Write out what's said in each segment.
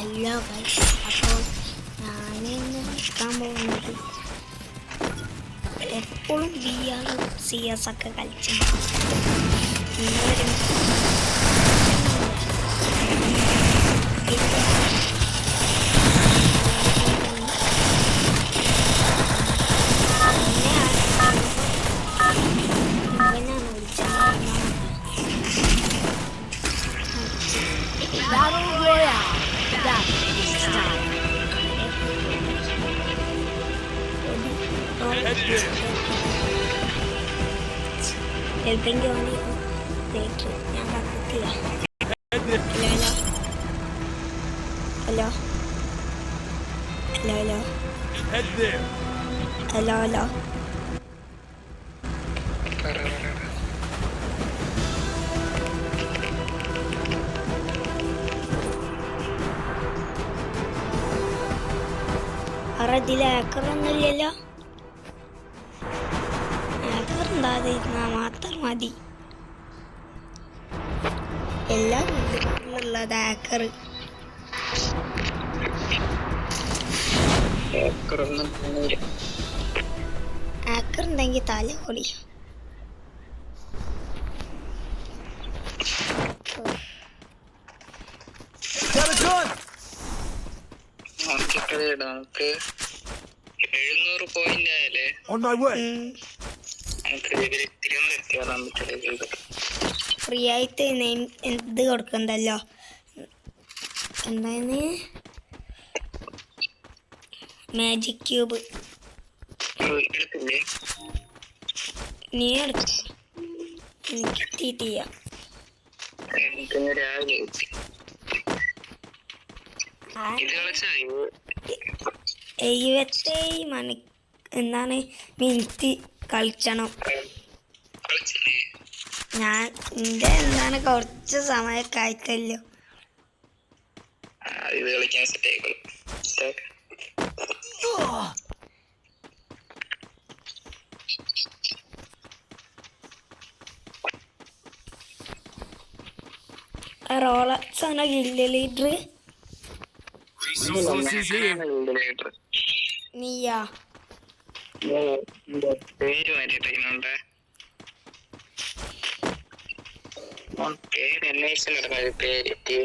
Hello guys, അപ്പോൾ ഞാനിന്ന് നിൽക്കാൻ പോകുന്നത് എപ്പോഴും VR CS ഒക്കെ കളിച്ചു helping you only later. ഞാൻ കത്തില്ല. Hello hello hello hello hello വേറെ ഇതിൽ ആക്കറൊന്നുമില്ലല്ലോ. ആക്കറുണ്ടാതിരുന്നാൽ മാത്രം മതി. എല്ലാം ഉള്ളത് ആക്കർ. ആക്കർ ഉണ്ടെങ്കിൽ തല പൊളി. നമുക്ക് 700 പോയിന്റ് ആയാലേ ഫ്രീ ആയിട്ട് എന്ത് കൊടുക്കണ്ടല്ലോ. എന്താണ് മാജിക് ക്യൂബ് നീ എടുക്ക. എനിക്ക് എത്തിയിട്ടില്ല. രാവിലെ 77 മണി എന്താണ് മിനിറ്റ് കളിച്ചണം. ഞാൻ എൻ്റെ എന്താണ് കുറച്ച് സമയമൊക്കെ ആയിക്കല്ലോ. ഇത് കളിക്കാൻ സെറ്റ് ആയിക്കോളും. റോളക്സ് ആണ് ഗില്ല് ലീഡർ. നീയാ പേര് മാറ്റിയിട്ടുണ്ട്.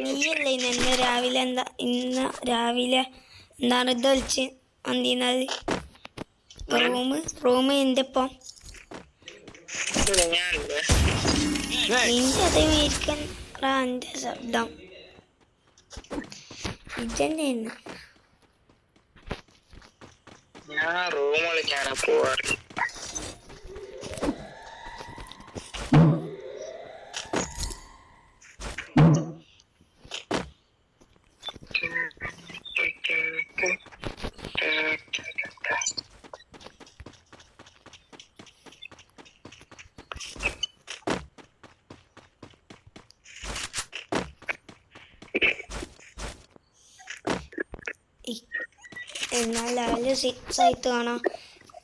നീയല്ലേ ഇന്ന് രാവിലെ ഇന്ന് രാവിലെ എന്താണ് ഇത് കളിച്ച് വന്നിരുന്നത്? റൂം എൻ്റെ ഒപ്പം നിന്റെ അതേ മേടിക്കാൻ എൻ്റെ ശബ്ദം ഇതന്നെയാണ്. ഞാൻ റൂം കളിക്കാനാ പോവാറ്. എന്നാൽ ലെവൽ 6 ആയിട്ട് വേണം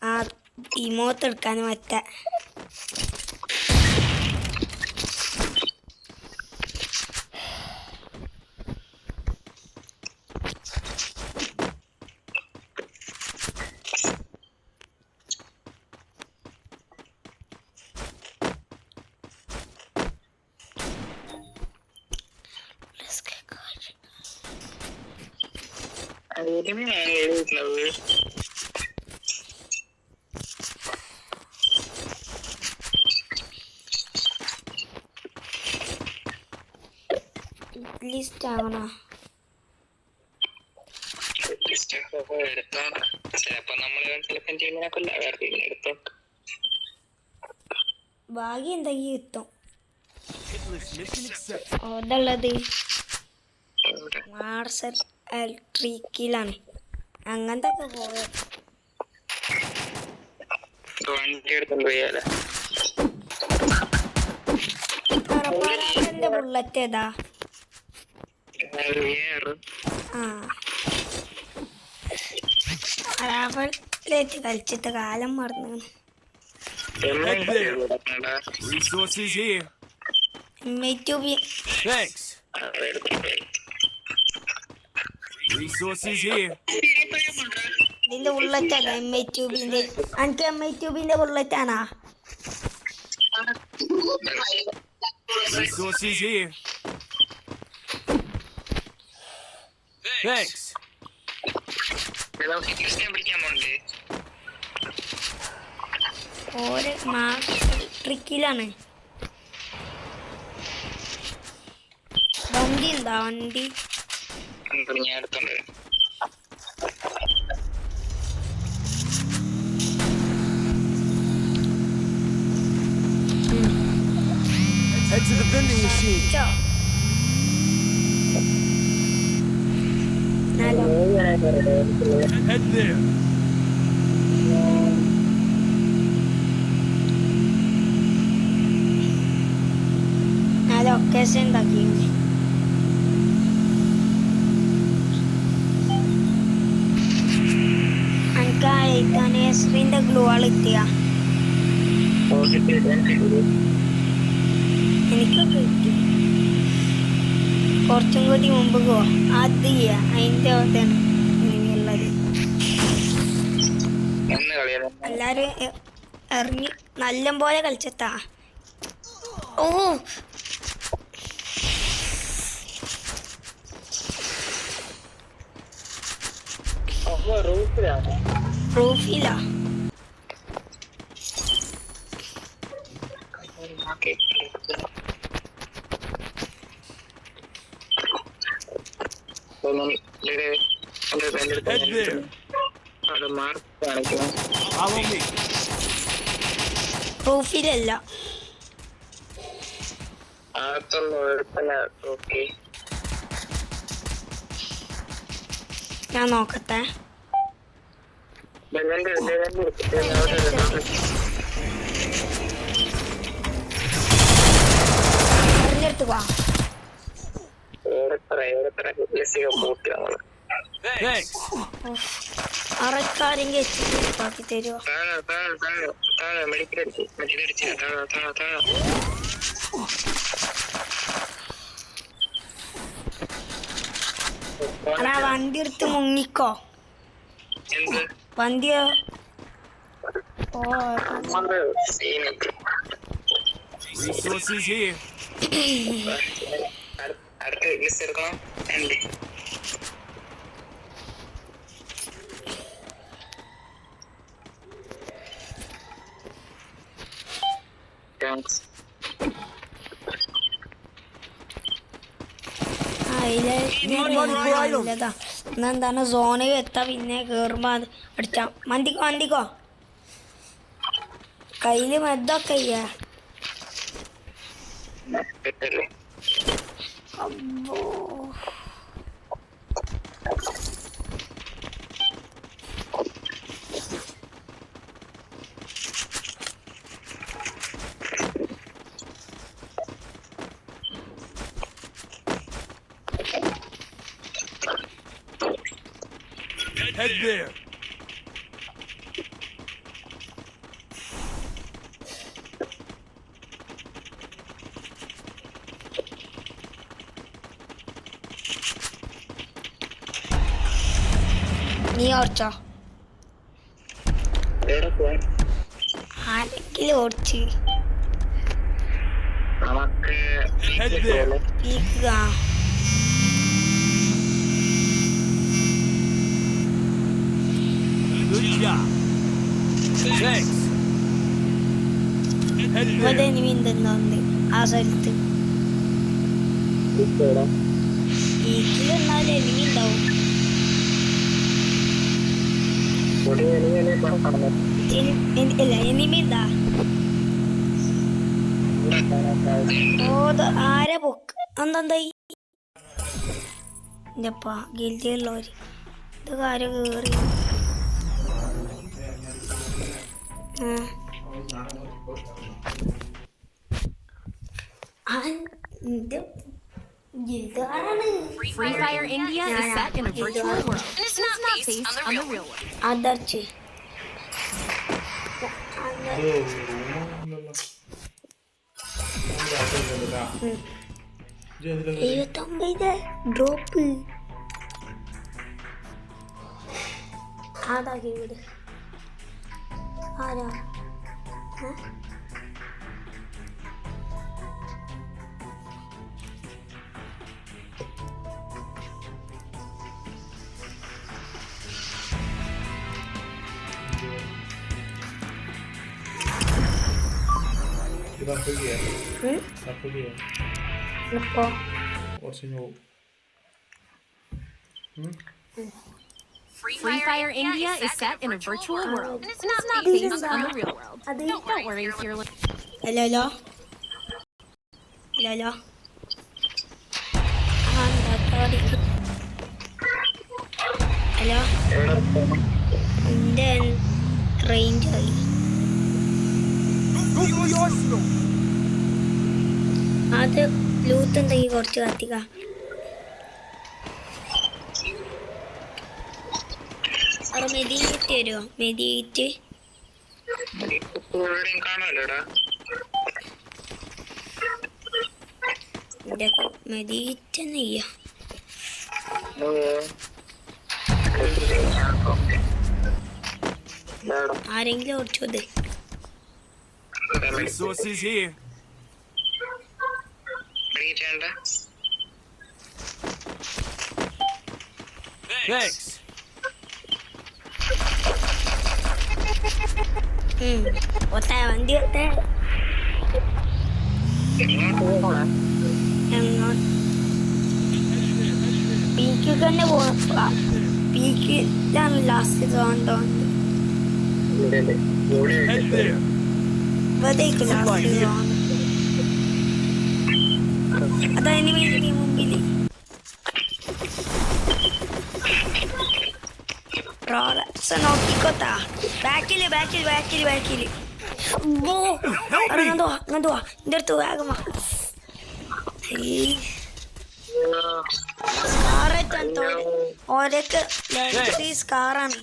ആ ഇമോത്ത് എടുക്കാൻ പറ്റാ. ലിസ്റ്റ് ആവണോ? ഭാഗ്യം എന്തെങ്കിലും കിട്ടും. അതുള്ളത് മാർസൽ ഇലക്ട്രിക്കിലാണ്. അങ്ങനത്തെ ഒക്കെ പോയത് ബുള്ളറ്റ് ഏതാ? റാഫിലേറ്റ് കളിച്ചിട്ട് കാലം മറന്നു. Resources here. ഇതിന്റെ ബുള്ളറ്റാണ് MI2B-ന്റെ. എനിക്ക് MI2B-ന്റെ ബുള്ളറ്റാണാ? Resources here. Thanks. പിടിക്കാൻ പോണ്ടേ? ഓരോ ട്രിക്കിലാണ്. വണ്ടി എന്താ വണ്ടി? ഞാൻ എടുത്തോണ്ട് വരാം. Head to the vending machine. ചോ. ഹലോ. Head there. ഞാൻ ലൊക്കേഷൻ ഉണ്ടാക്കിയിരുന്നു. എനിക്ക് ഐക്കാനേശ്വറിന്റെ ഗ്ലൂ ആൾ കിട്ടിയ എനിക്കൊക്കെ കിട്ടി. കുറച്ചും കൂടി മുമ്പ് പോവാ അത് ചെയ്യാം. അതിന്റെ അകത്താണ് ഇനിയുള്ളത്. എന്ന് കളിയാ എല്ലാരും എറിഞ്ഞ് നല്ല പോലെ കളിച്ചെത്താ. ഓ പ്രൂഫില്ല. Head there. അത് മാർക്ക് കാണിക്കണം. Follow me. പ്രൂഫിലല്ല. അകത്തുള്ള ഒരുത്തന്നെ ഓക്കെ. ഞാൻ നോക്കട്ടെ. എറിഞ്ഞെടുത്ത് പോവാ. Thanks. അറക്കാരെങ്കിൽ എത്തിപ്പാക്കി തരുമോ? അടാ വണ്ടി എടുത്ത് മുങ്ങിക്കോ. വണ്ടിയോ ഓ Resources here. അടുത്ത ലിസ്റ്റ് എടുക്കണം. താങ്ക്സ്. നല്ലതാ. എന്താണ് സോണിൽ എത്താ പിന്നെ കേറുമ്പോ അത് അടിച്ചാ. മന്തിക്കോ മന്തിക്കോ കയ്യില് മെതൊക്കെ ചെയ്യാ. അമ്പോ Head there. നീ ഓടിച്ചോ. ആരെങ്കിലും ഓടിച്ച് നമുക്ക് Head there. പീക്കുക. Good job. Thanks. Head ഇവിടെ there. ഇനി എന്തുണ്ട് ആ സ്ഥലത്ത്. പീക്കിലുണ്ടാവില്ല എനിമി ഉണ്ടാവും. ഇല്ല എനിമി എന്താ ഓ ആരെ പൊക്ക് എന്തായി എന്റെപ്പാ ഗിൽഡിയുള്ളവര് ഇത് കാര്യം കേറി. Free Fire India is set in a virtual world. And it's not based on the real world. അതർച്ച് $79 ഡ്രോപ്പ്. അതാക്കി വിട്. ആരാ? ഇപ്പോ Free Fire India is set in a virtual world. And it's not based on the real world. Don't worry if you're looking. Hello hello hello എൻ്റെ range ആയി. അത് ലൂത്ത് എന്തെങ്കിലും കുറച്ച് കത്തിക്ക. അവിടെ മെതിയിട്ട് വരുമോ? മെതിയിട്ട് കാണാലോടാ. എൻ്റെ മെതിയിട്ട് തന്നെ ചെയ്യാം. ആരെങ്കിലും ഓടിച്ചോത്. Resources here. Thanks. ഒത്ത വണ്ടി ഒത്തേ പീക്ക് തന്നെ പീക്കിലാണ് ലാസ്റ്റ് തോന്നുന്നു. Head there. ഇവിടേക്ക് ലാസ്റ്റ് തോന്നുന്നു. അതതിന് വേണ്ടി മുമ്പിൽ നോക്കിക്കോത്താ. ബാക്കില് അങ്ങോട്ട് വാ എൻ്റെ അടുത്ത് വേഗം വാ. ഓരൊക്കെ സ്കാറാണ്.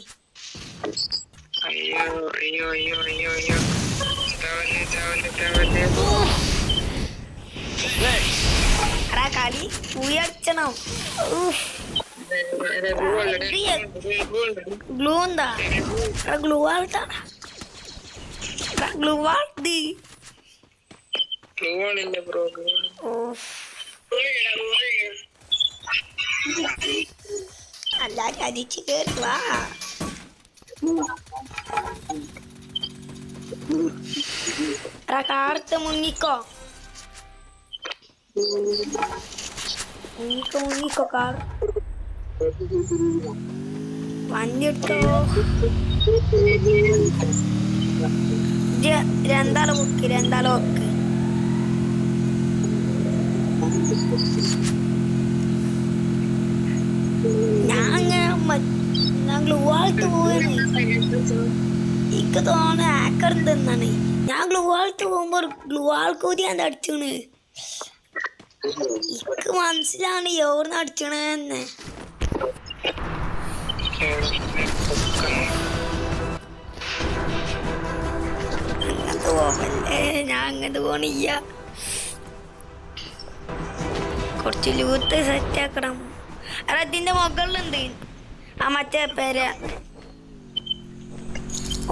എടാ കളി ഉയർച്ചണോ? ഗ്ലൂ എന്താ? ഗ്ലൂ ആൾട്ടാ ഗ്ലൂ ആൾട്ടി. അല്ല ചതിച്ച് കേറുവാ. കാർത്ത് മുങ്ങിക്കോ കാർ വണ്ടി എടുത്തോ. രണ്ടാളെ വെക്ക് ഞാൻ ഗ്ലൂ ആൾട്ട് പോവാണ്. എനിക്ക് തോന്നുന്നു ഹാക്കർ എന്തെന്നാണ്. ഞാൻ ഗ്ലൂ ആൾട്ട് പോകുമ്പോ ഗ്ലൂ ആൾക്കൂതി എന്താ അടിച്ചാണ്. എനിക്ക് മനസ്സിലാണ് എവിടുന്ന് അടിച്ചണെന്ന്. അങ്ങനത്തെ പോകല്ലേ, ഞാൻ അങ്ങനത്തെ പോണില്ല. കുറച്ച് ലൂത്ത് സെറ്റ് ആക്കണം. അതിന്റെ മുകളിലുണ്ട് ആ മറ്റേ പേര്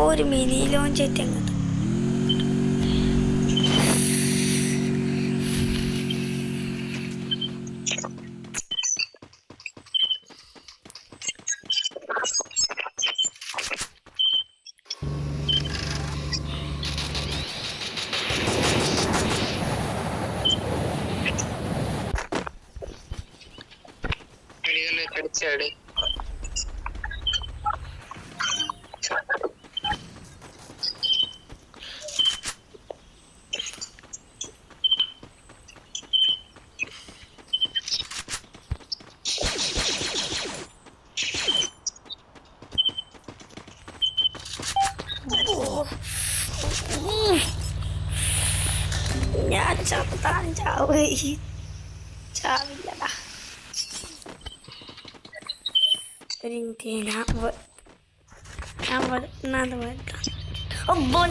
ഒരു മിനി ലോഞ്ച് ആയിട്ട് അങ്ങോട്ട്. കടിച്ചാടി ഞാൻ ചത്താൻ ചാവില്ലടാ.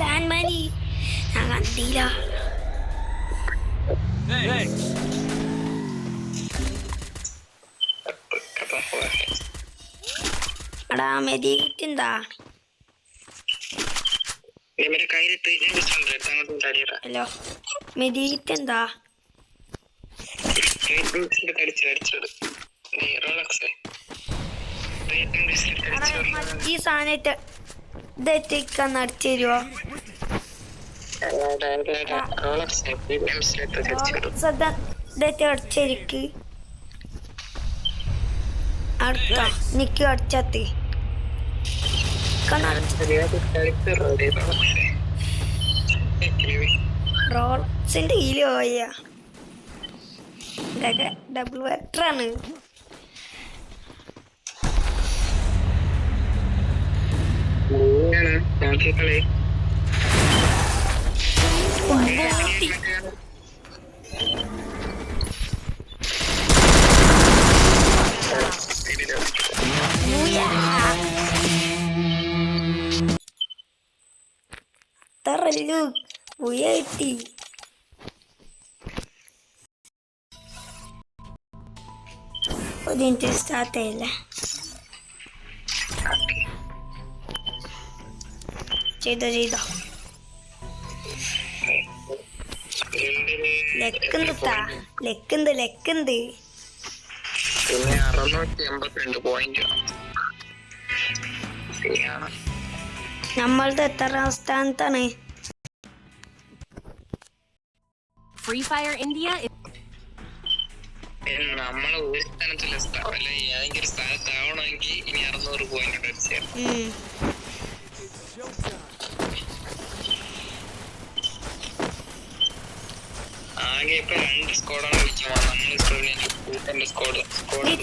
ലാൻഡ് മാനി ഞാൻ കണ്ടില്ല. എടാ മെതിയിട്ടുണ്ടാ ഇവരെ കയ്യിലിട്ട് ഞാൻ ഡിസ്റ്റൻസ് എടുത്ത് അങ്ങോട്ടും തടിയടാ ഹലോ മെതിയിട്ടുണ്ടാ അടിച്ചത് നീ റോളക്സ് ഈ സാധനത്തെ ഇതെത്തിക്കാൻ അടിച്ചു തരുമോ റോളക്സ് ശ്രദ്ധ ഇതൊക്കെ അടിച്ചരിക്ക് അടുത്ത നിക്ക് അടിച്ചത്തി റോൾസിന്റെ കീഴിൽ പോയ ഇതൊക്കെ ഡബിൾ വെറ്ററാണ് നോക്കിക്കളി തറല്ലു ഉയർത്തി ഒരു സ്റ്റാർട്ട് ചെയ്യില്ല ചെയ്തോ ലെക്കുണ്ട് പിന്നെ 682 പോയിന്റ് ശരിയാണ്. നമ്മളുടെ എത്രാം സ്ഥാനത്താണ് Free Fire India is നമ്മള് ഒരു സ്ഥാനത്തില്ല അല്ല ഏതെങ്കിലും ഒരു സ്ഥാനത്താവണമെങ്കിൽ ഇനി 600 പോയിന്റ് അടിച്ചു ആകെ ഇപ്പൊ 2 സ്കോഡാണ് വിളിക്കുന്നത്. നമ്മള് സ്കോഡ് നീ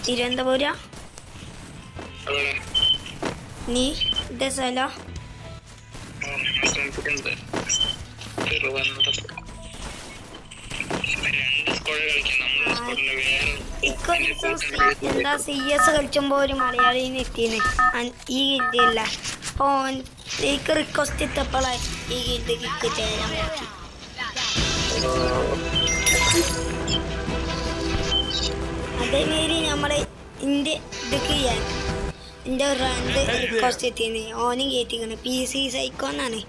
തിരുവനന്തപുര നീ ഇതേ സ്ഥലം എന്താ CS കളിച്ചുമ്പോ ഒരു മലയാളീനെ എത്തിയെന്ന് ഈ ഗിൽഡില്ല ഓൻ എനിക്ക് റിക്വസ്റ്റ് ഇട്ടപ്പോഴാണ് ഈ ഗിൽഡ് കിക്ക് ചെയ്യാൻ പറ്റി. അതേമാതിരി നമ്മളെ ഇന്ത്യ ഇതൊക്കെ ചെയ്യാൻ എൻ്റെ ഒരു ഫ്രണ്ട് റിക്വസ്റ്റ് എത്തിയെന്ന് ഓനും കയറ്റിക്കണം PC സൈക്കോന്നാണ്.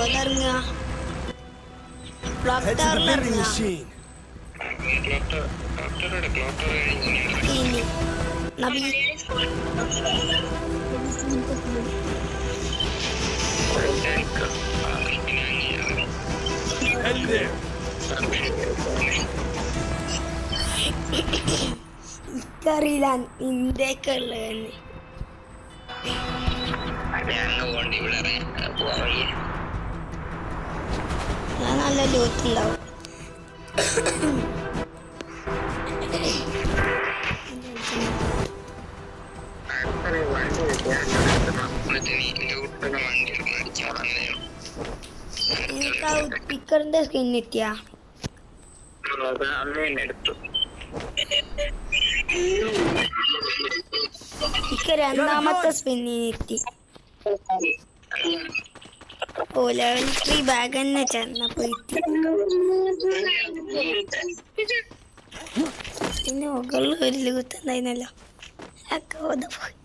ഓലിറങ്ങുക ബ്ലോക്ക് ടവറിലിറങ്ങുക ഇനി നബി Head there. എനിക്കറിയില്ല ഇന്ത്യയൊക്കെ ഉള്ളതെന്ന്. ഞാൻ നല്ല ലൂത്ത് ഉണ്ടാവും. എനിക്ക് ആ സ്പീക്കറിന്റെ സ്കിൻ കിട്ടിയ എനിക്ക് രണ്ടാമത്തെ സ്പിന്നിന് എത്തി. ഓ ലെവൽ 3 ബാഗ് തന്നെ ചെന്നപ്പോ പിന്നെ മുകളിൽ ഒരു ലൂത്ത് ഉണ്ടായിരുന്നല്ലോ പോയി.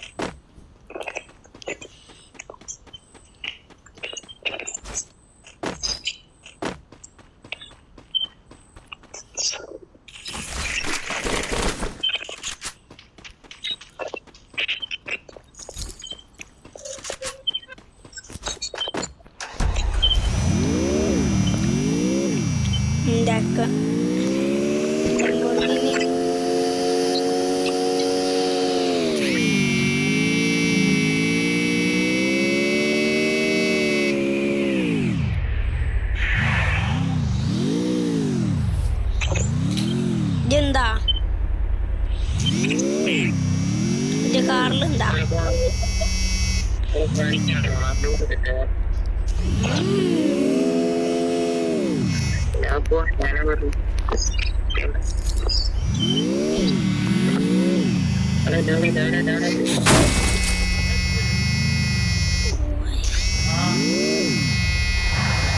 ഉണ്ടാക്കാം ഇതെന്താ എന്റെ കാറിലെന്താ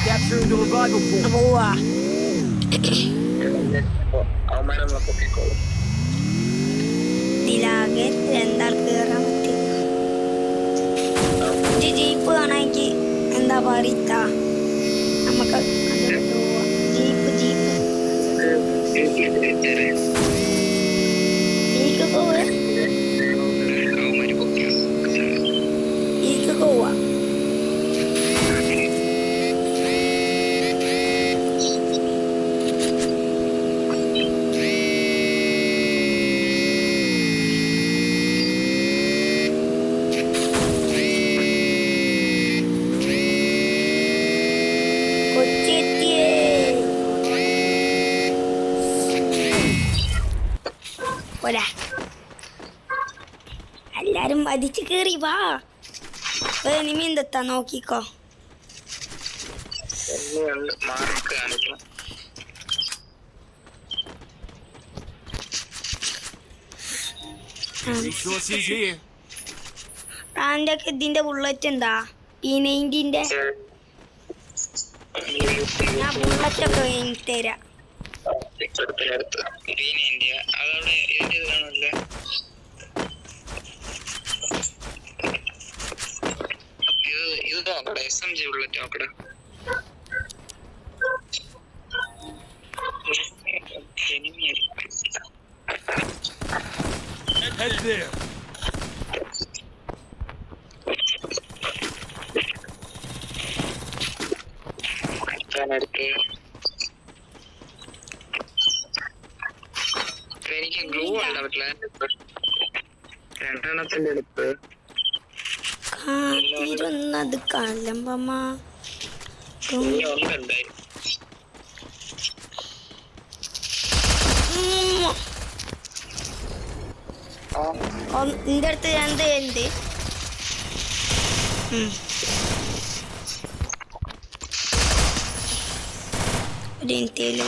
Capturing the revival point. പോവാ അവന്മാരെ നോക്കിക്കോളും. ഇതിലാകെ രണ്ടാൾ കയറാൻ പറ്റും. ഒരു ജീപ്പ് കാണാമെങ്കിൽ എന്താ പറയുക, നമുക്ക് അങ്ങോട്ട് പോവാം. ജീപ്പ് ഈക്ക് പോവാ, അവന്മാര് പൊക്കിയോ? ഈക്ക് പോവാ. കൊച്ചി എത്തിയേ. പോരാ, എല്ലാരും വലിച്ചു കേറി വാ. ഇനി എന്തെത്താ നോക്കിക്കോ. എന്നെയുണ്ട് മാർക്ക് കാണിക്കണം. Resources here. റാൻ്റെ ഒക്കെ ഇതിന്റെ ബുള്ളറ്റ് എന്താ ഈ 90-ന്റെ? ഞാൻ ബുള്ളറ്റൊക്കെ എനിക്ക് തരാം. അടുത്ത് ഗ്രീൻ ഇന്ത്യ അതവിടെ ഇതിന്റെ ഇത് കാണുമല്ലേ? ഇത് നോക്കട്ടെ, SMG ബുള്ളറ്റ് നോക്കട്ടെ. Head there. എനിക്ക് ഗ്ലൂ ഉണ്ട് വീട്ടില്, 2 എടുത്ത് കാത്തിരുന്നത് കലമ്പമ്മ. ഇനി ഒന്നുണ്ടായി. നിന്റെ അടുത്ത് എന്ത് എന്ത് ഒരു ഇന്ത്യയിലോ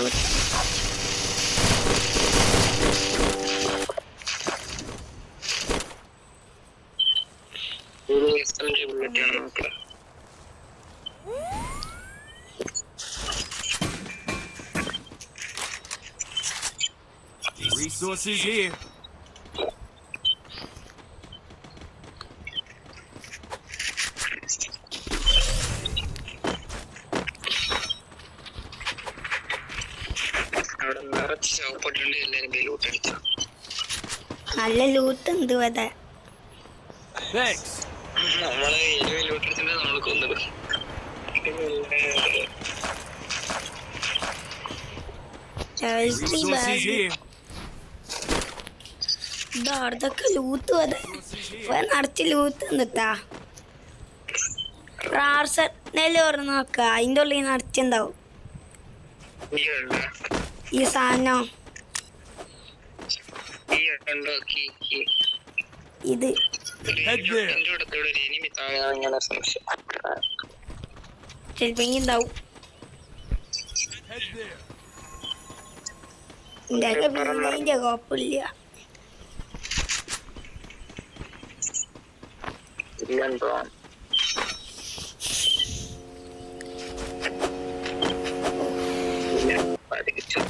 SMG ബുള്ളറ്റ് ആണ് നോക്കുക. Resources here. അവിടെ നിറച്ച് ഷോപ്പിട്ടുണ്ട്, എല്ലാരും ലൂട്ട് അടിച്ചു. നല്ല ലൂട്ട് എന്ത് അതെ. Thanks. നമ്മള് 70 ലൂട്ട് അടിച്ചിട്ട് നമ്മള് കൊന്നത്. Resources here. ഇതൊക്കെ ലൂത്ത് അതെ നിറച്ച് ലൂത്ത് എന്നിട്ടാ റാർസെല്ല് പറഞ്ഞ് നോക്ക, അതിൻ്റെ ഉള്ളിൽ നിറച്ചുണ്ടാവും ഈ സാധനം. ഇത് ചിലപ്പോ ഉണ്ടാവും. Head there. ഇതിന്റെ കുഴപ്പമില്ല. ഇല്ലെന്തോ പഠിച്ചു.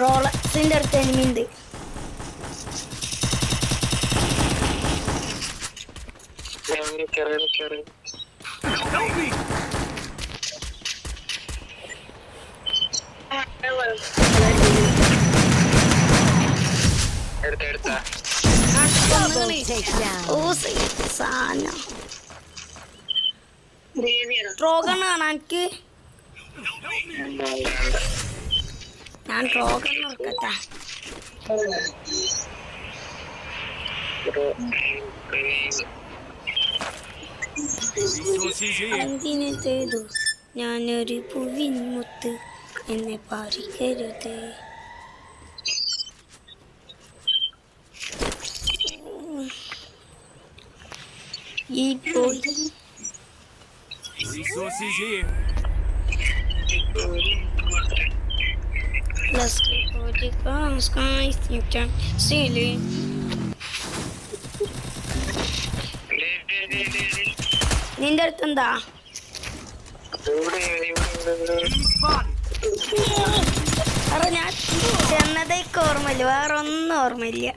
റോളക്സിന്റെ അടുത്ത് എനിമിണ്ട്. Help me. എടുത്ത സാധനം ട്രോഗൺ ആണ് എനിക്ക്. ഞാൻ ട്രോഗൺ നോക്കട്ടെ. Resources here. എന്തിനു ചെയ്തു ഞാനൊരു പൂവിൻ മുത്ത്, എന്നെ പാറിക്കരുത്. ഈ പോയി Resources here. Let's go to the skies. You can see it. നിന്റെ അടുത്ത് എന്താ? വേറെ ഞാൻ ചെന്നതേക്ക് ഓർമ്മയില്ല, വേറെ ഒന്നും ഓർമ്മയില്ല.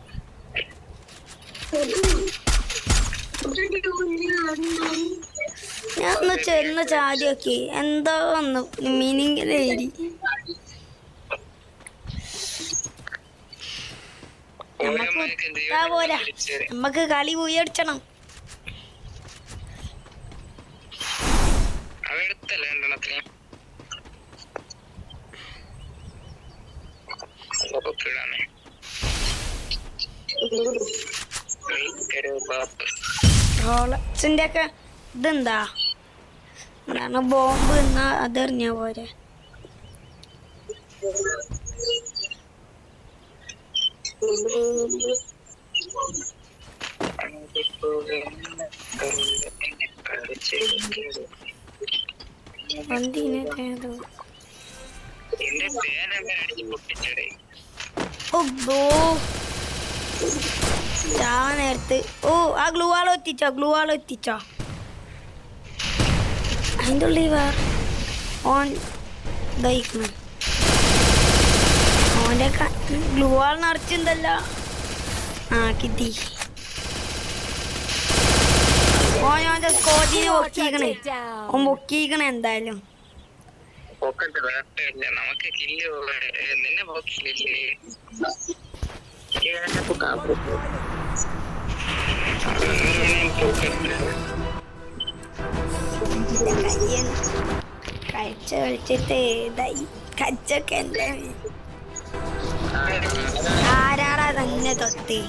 ഞാൻ ഒന്ന് ചെന്ന് ചാടി നോക്കി, എന്തോ ഒന്ന് മീനിങ്ങിൽ എഴുതി. പോരാ, നമ്മക്ക് കളി ഉയർച്ചണം. റോളക്സിന്റെ ഒക്കെ ഇതെന്താ, എന്താണ് ബോംബ് എന്നാ അതെറിഞ്ഞ പോരെ. വന്തിനേതോ നേരത്ത്. ഓ ആ ഗ്ലൂ വാൾ എത്തിച്ചോ, ഗ്ലൂ വാൾ എത്തിച്ചോ. അതിൻ്റെ ഉള്ളിൽ വേറെ ഓൻ ദഹിക്കണം. ഓൻ്റെ ഗ്ലൂ വാൾ നിറച്ചിണ്ടല്ലോ. ആ കിട്ടി. ഓൻ്റെ സ്കോച്ചിന് പൊക്കിക്കണേ, ഓൻ പൊക്കിക്കണേ എന്തായാലും. നമുക്ക് കില്ല് നിന്നെ പോക്കില്ലേ. കഴിച്ച കളിച്ചിട്ട് കച്ചൊക്കെ എന്താ ആരാടാ തന്നെ തൊത്തി.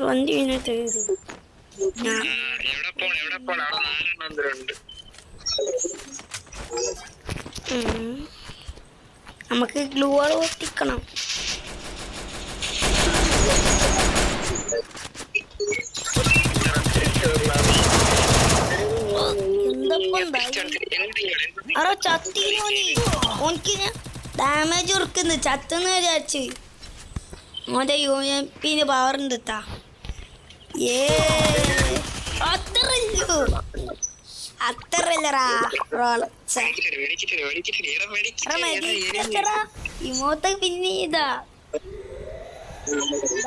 വന്തിനെ ചെയ്തു. നമുക്ക് ഗ്ലൂ വാൾ ഒട്ടിക്കണം. അറോ ചത്തിനോനി ഓനിക്ക് ഡാമേജ് കൊടുക്കുന്നു. ചത്തെന്ന് വിചാരിച്ച് ഓന്റെ UMP പവർ ഉണ്ട്. അത്രല്ലറാ ഇമോത്ത പിന്നെ ഇതാ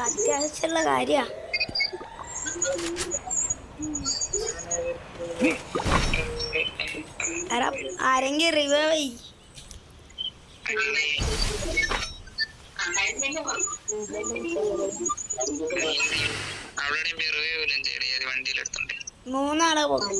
അത്യാവശ്യമുള്ള കാര്യ. ആരെങ്കിലും റിവൈവ് ചെയ്. മൂന്നാളെ പോകും.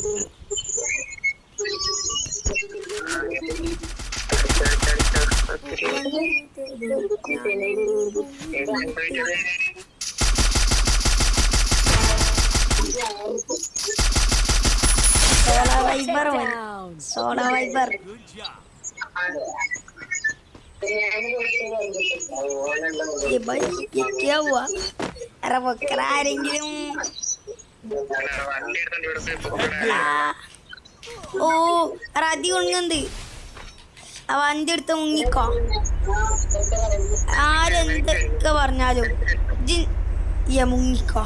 സോള വൈബർ ആരെങ്കിലും. ഓ അതി കൊണ്ടുണ്ട്. ആ വണ്ടി എടുത്ത് മുങ്ങിക്കോ. ആരെന്തൊക്കെ പറഞ്ഞാലും മുങ്ങിക്കോ.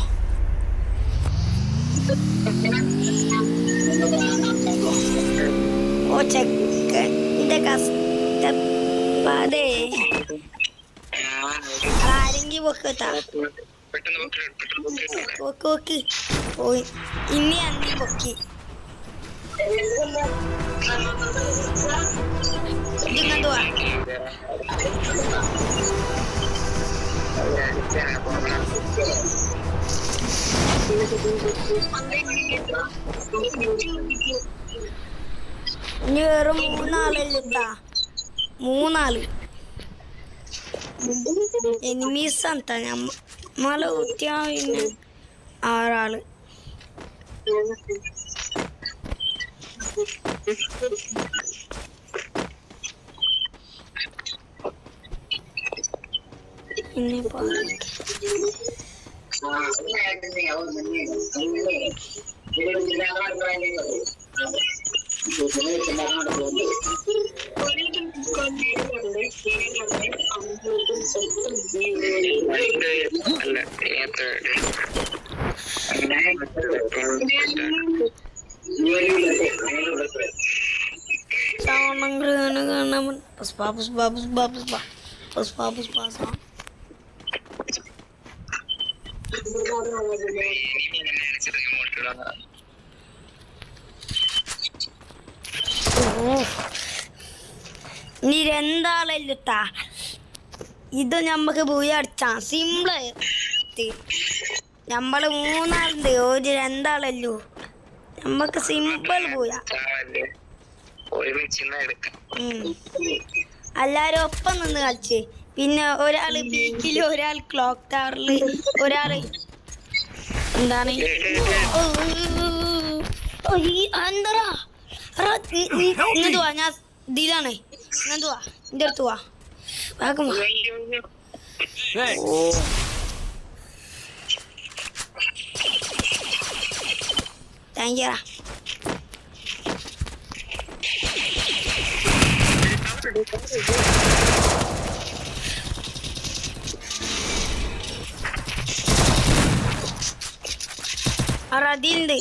ഓ ചെക്കൻ്റെ കഷ്ടപ്പാടേ. ആരെങ്കിലും പൊക്കത്താ പൊക്കി പോയി. ഇനി അന്നി പൊക്കി. ഇങ്ങോട്ടുവാ. ഇനി വെറും 3 ആളല്ലേട്ടാ. 3 ആള് എനിമീസ് ಅಂತ നമ്മളെ കുത്തിയാ പിന്നെ 6 ആള്. പിന്നെ അല്ല നേരത്തെ Puspa puspa puspa puspa puspa puspa song. നീ രണ്ടാളല്ലുട്ടാ ഇത് ഞമ്മക്ക് പോയി അടിച്ചാ സിമ്പിള് നമ്മള് മൂന്നാളുണ്ട് ഒരു രണ്ടാളല്ലോ നമ്മക്ക് സിമ്പിൾ പോയാ എല്ലാരും ഒപ്പം നിന്ന് കളിച്ച് പിന്നെ ഒരാള് പീക്കില് ഒരാൾ ക്ലോക്ക് ടവറില് ഒരാള് എന്താണ് എന്താ ഇങ്ങോട്ട് വാ ഞാൻ ഇതിലാണ് ഇങ്ങോട്ട് വാ എന്റെ അടുത്ത് വാ വേഗം വാ Thanks. താങ്ക് യു അതിലുണ്ട്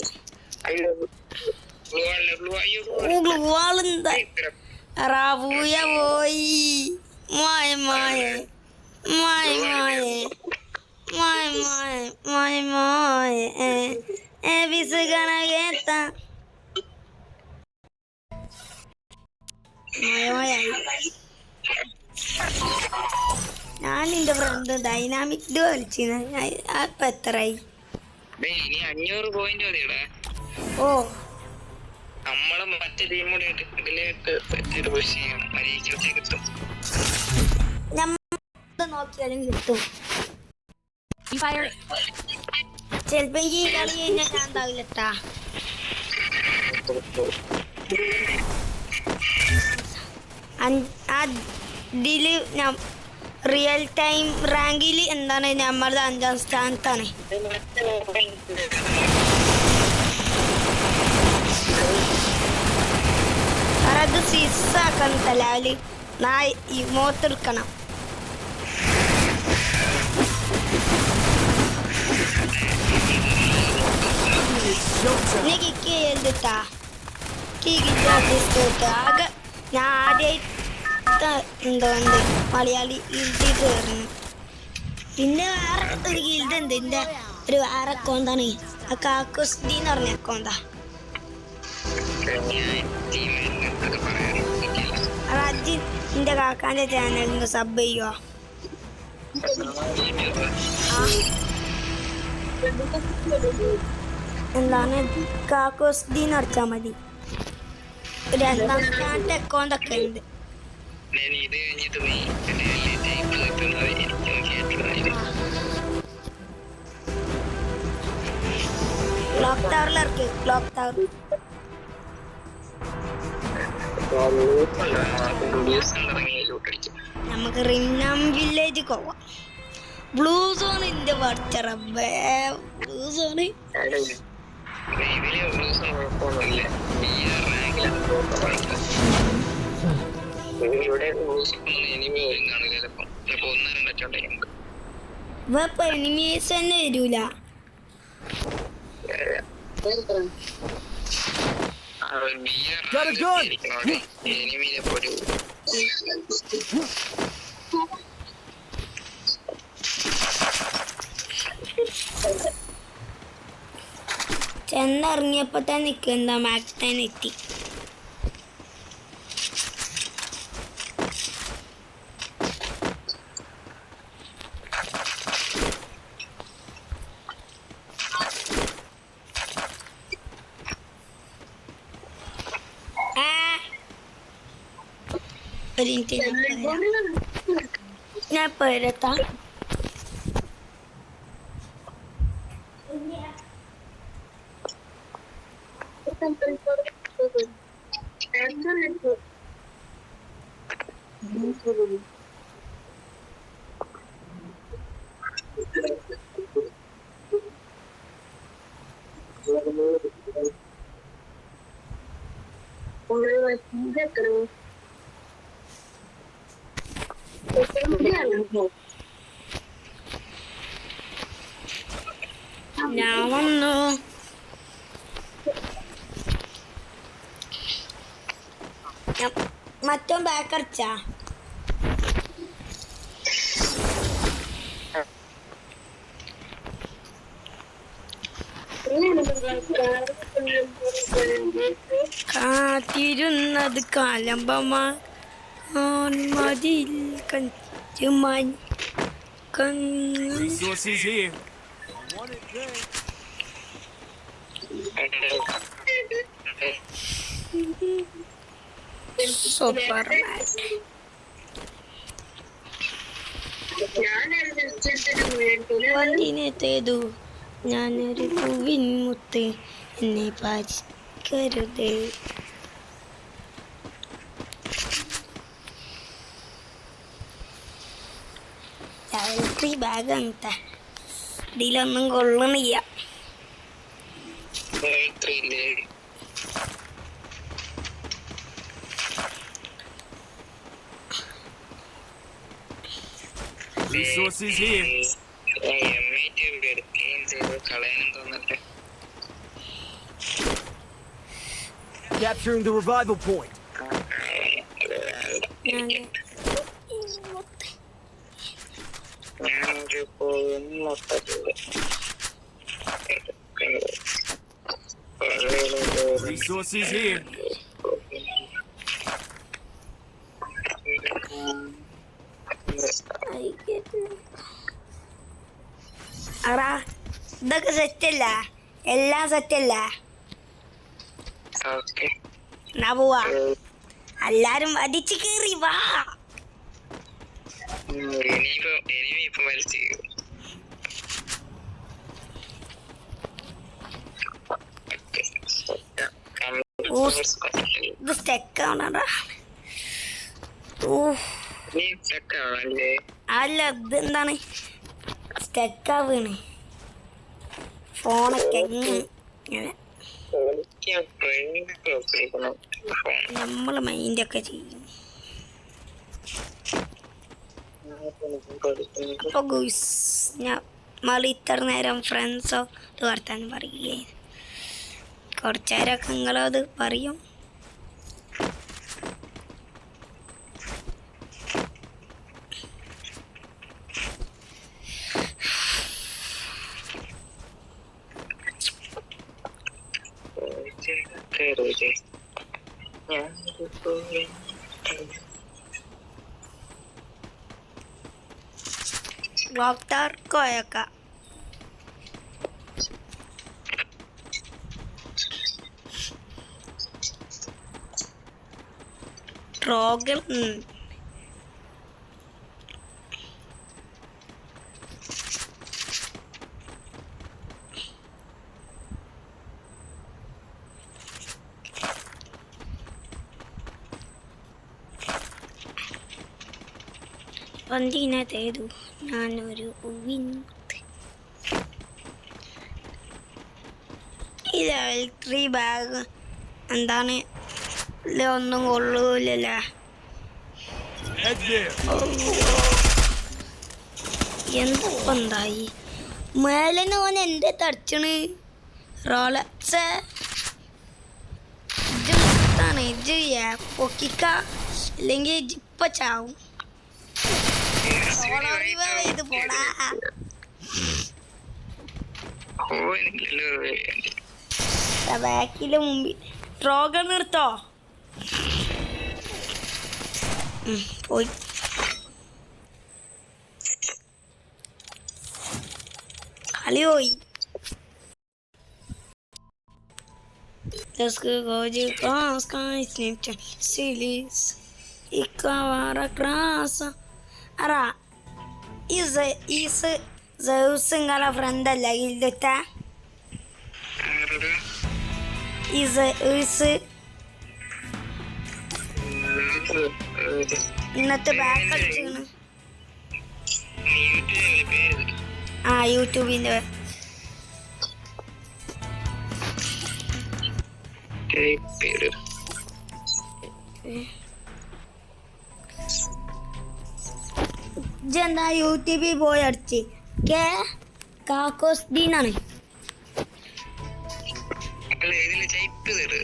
ഗ്ലൂവാളുണ്ട് റബൂയ പോയി മായ മായ മായ മായ മായ മായ മായ മായ വിസുകണകേത്ത ഞാൻ എന്റെ ഫ്രണ്ട് ഡൈനാമിക് കളിച്ചിരുന്നു അപ്പൊ എത്രയായി ഇനി 500 പോയിന്റ് മതിയടാ ഓ നമ്മളെ മറ്റേ ടീമോട് ഇതിലേക്ക് പുഷ് ചെയ്യണം പരീക്ഷ കിട്ടും നോക്കിയാലും കിട്ടും Free Fire. ചെലപ്പോ ഈ കളി കഴിഞ്ഞാൽ ഞാൻ ഉണ്ടാവില്ലട്ടാ അതില് റിയൽ ടൈം റാങ്കിൽ എന്താണ് നമ്മളുടെ 5ാം സ്ഥാനത്താണ് അത് സിസ്സാക്കണം തലാല് മോത്തെടുക്കണം നീ കിക്ക് ചെയ്തിട്ടാ ആകെ ഞാൻ ആദ്യമായിട്ട് എന്തോണ്ട് മലയാളി ഗിൽഡിൽ കയറുന്നു പിന്നെ വേറെ ഒരു ഗിൽഡ് ഉണ്ട് എൻ്റെ ഒരു വേറെ അക്കൗണ്ടാണ് ആ കാക്കോസ്ഡി എന്ന് പറഞ്ഞ അക്കൗണ്ടാ അത് എൻ്റെ കാക്കാൻ്റെ ചാനലിന് സബ് ചെയ്യുവോ എന്താണ് കാക്കോസ്ഡി എന്ന് അടിച്ചാൽ മതി 2ാം സ്ഥാനത്തെ അക്കൗണ്ട് ഒക്കെ ഉണ്ട് ക്ലോക്ക് ടവറിൽ ഇറക്കി ക്ലോക്ക് ടവർ നമുക്ക് റിംനാം വില്ലേജ് പോവാം ബ്ലൂ സോൺ എന്റെ പഠിച്ച റബ്ബേ ബ്ലൂ സോണ് ഇപ്പൊ എനിമീസ് തന്നെ വരൂല Got a gun. ചെന്നിറങ്ങിയപ്പോ തന്നെ നിൽക്കുന്ന മാക്ടൻ എത്തി ഒരു മിനിറ്റ് ഞാൻ പോരത്താ ഞാൻ വന്നു. മറ്റോ ബാക്ക് അടിച്ചാ കാത്തിരുന്നത് കാലമ്പമാ മതിൽ കഞ്ചുമാൻ Resources here. സൂപ്പർ വണ്ടിനെ തേതു ഞാനൊരു പൂവിൻ മുത്ത് എന്നെ പാചിക്കരുത്. രാത്രി ബാഗ് അങ്ങനത്തെ ഇതിലൊന്നും കൊള്ളണില്ല. Resources here. കളയാനും തോന്നട്ടെ. Capturing the revival point. ഞാനൊരു മൊത്തത്തില് Resources here. അറാ ഇതൊക്കെ സെറ്റല്ല, എല്ലാം സെറ്റല്ല. ഓക്കെ എന്നാ പോവാ, എല്ലാരും അടിച്ചു കേറി വാ. ഇനിയിപ്പം വലിച്ചു ഇത് സ്റ്റെക്കാണടാ. നീ ചെക്കാണല്ലേ? അല്ല ഇത് എന്താണ് സ്റ്റെക്കാ വീണ് ഫോണൊക്കെ ഇങ്ങനെ നമ്മള് മൈൻഡൊക്കെ ചെയ്യും. അപ്പൊ ഗുയ്സ് നമ്മൾ ഇത്ര നേരം ഫ്രണ്ട്സോ ഇത് വർത്താനം പറയുകയെ കുറച്ചു നേരമൊക്കെ നിങ്ങളത് പറയും. വാക്താർക്കോയൊക്കെ ട്രോഗൽ വന്തിനേതു ഞാനൊരു ഈ ലെവൽ 3 ബാഗ് എന്താണ് ഒന്നും കൊള്ളൂലല്ലേ. എന്തപ്പം എന്തായി മേലെന്ന് ഓൻ എൻ്റെ തടിച്ചണ് റോളക്സ് ഇതാണ് ഇത് പൊക്കിക്ക അല്ലെങ്കിൽ ഇപ്പൊ ചാവും. ഇത് പോടാ ബാക്കില് മുമ്പിൽ ട്രോഗർ നിർത്തോ പോയി. കളി പോയി. നിങ്ങളെ ഫ്രണ്ട് അല്ല ഇല്ലത്തെ ഇന്നത്തെ ബാക്ക് അടിച്ചാണ്. ആ യൂട്യൂബിന്റെ ഇജെന്താ യൂട്യൂബിൽ പോയി അടിച്ച് കാക്കോസ് ഡീനാണ് അല്ല ഇതില് ടൈപ്പ് ചെയ്ത്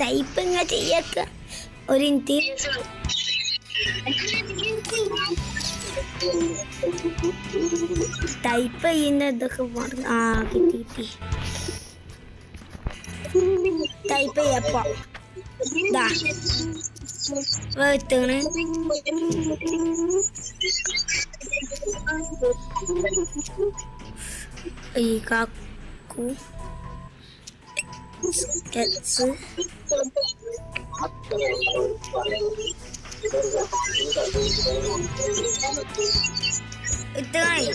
ടൈപ്പ് ഇങ്ങനെ ചെയ്യൊക്കെ ഒരു മിനിറ്റ് ടൈപ്പ് ചെയ്യുന്ന ഇതൊക്കെ പറഞ്ഞു കിട്ടി ടൈപ്പ് ചെയ്യപ്പോ വേർത്താണ് ഈ കാക്കു എക്സ് ഇതാണ്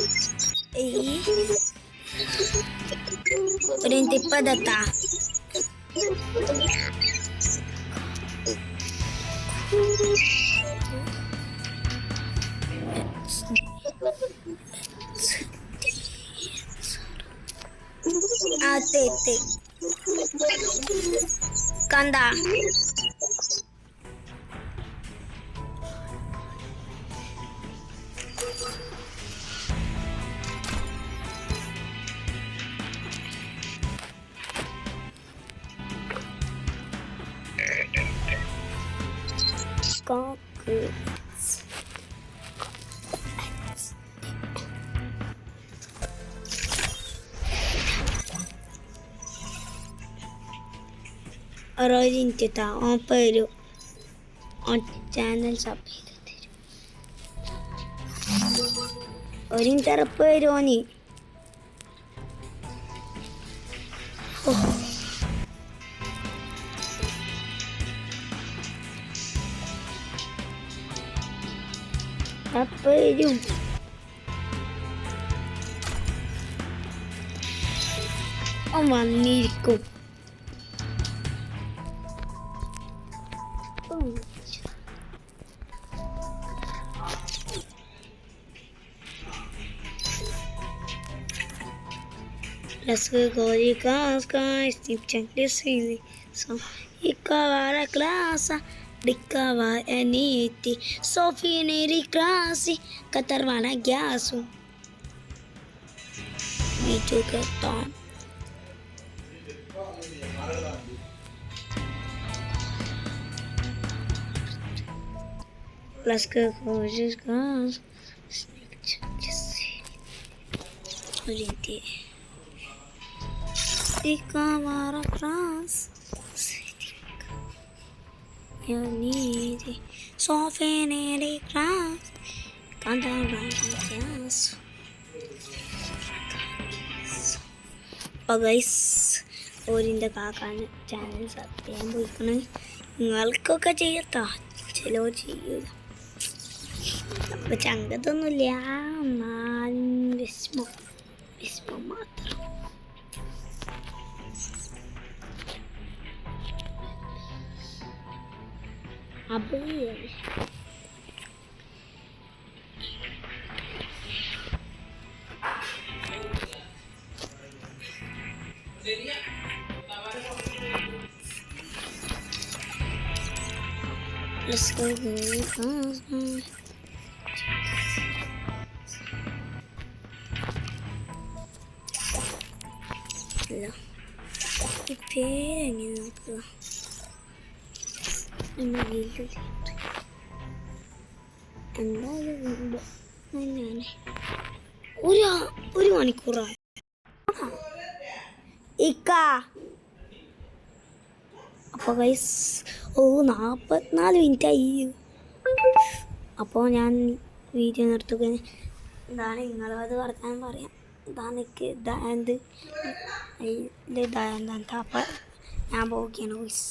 ഈ ഒരു തിപ്പതെത്താ കണ്ട കാക്കു ഒരിഞ്ചിട്ടാ ഓപ്പരു ചാനൽ സബ് ചെയ്ത് തരും ഒരിഞ്ചറപ്പ് വരുമോ നീ വരും വന്നിരിക്കും Let's go de casca, Steve Silly. So, Ikavara classa, Dicava aniti, Sophie neri crassi, Catarvana gasu. We took a Tom. Let's go de casca, Steve Ikavara class, you need it. Soften it, class. Can't gas. Guys, or in the Kakan channels at the end, we can Nalcoca Jayata. Hello, you. But Changa don't know, this matter. Abel. Let's go. Hello. ഒരു മണിക്കൂറായി ഇക്ക അപ്പോൾ guys 44 മിനിറ്റായി അപ്പോൾ ഞാൻ video നിർത്തുകയാണ് ഇതാണ് നിങ്ങളും അത് വർത്താൻ പറയാം ഇതാണ് എനിക്ക് ഇതായത് അപ്പം ഞാൻ പോവുകയാണ് ഗൈസ്